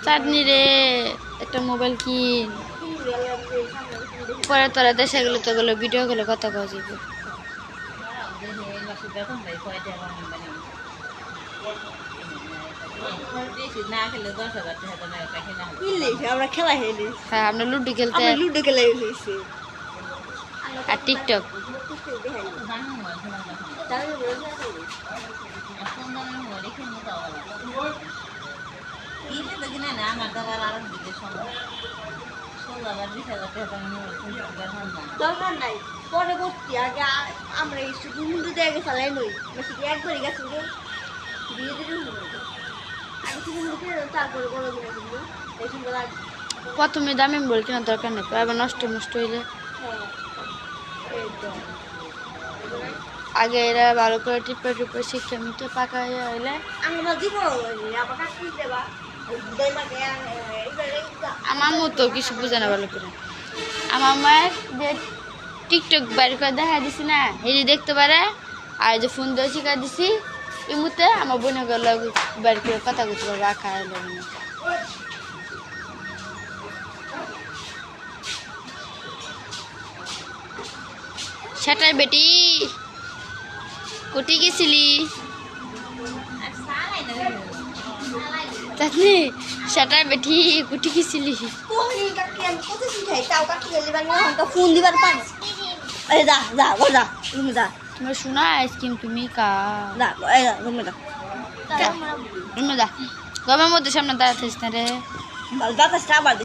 চাঁদনি রে একটা মোবাইল কিন পরে তোরা দেশে গেলে তো গেলো ভিডিও গেলে কথা কওয়া যাবে হ্যাঁ আমরা লুডো খেলতে আর টিকটক দরকার নাই পরবর্তী আগে আমরা হিন্দু জায়গায় চালাই নই একবারই গেছে ধীরে ধীরে তারপরে বড় দিনে কিন্তু প্রথমে দামি মোবাইল কেনার দরকার নেই আবার নষ্ট হইলে আগে এরা ভালো করে টিপে শিক্ষা মিটে পাকা হইলে আমার মতো কিছু বোঝে না ভালো করে আমার মায়ের যে টিকটক বাইরে করে দেখা দিছি না এই দেখতে পারে আর যে ফোন দিয়ে শিখা দিছি এই মুহূর্তে আমার বোনের গেল বাইরে করে কথা করতে পারবে আঁকা এলো সেটাই বেটি কুটি গেছিলি চাঁদনি সেটাই বেটি কুটি গেছিলি ফোন দিবার পান যা যা ও যা তুমি যা তোমার শোনা আইসক্রিম তুমি কা যা তুমি যা তুমি যা গমের মধ্যে সামনে দাঁড়াতে না রে বাতাসটা আবার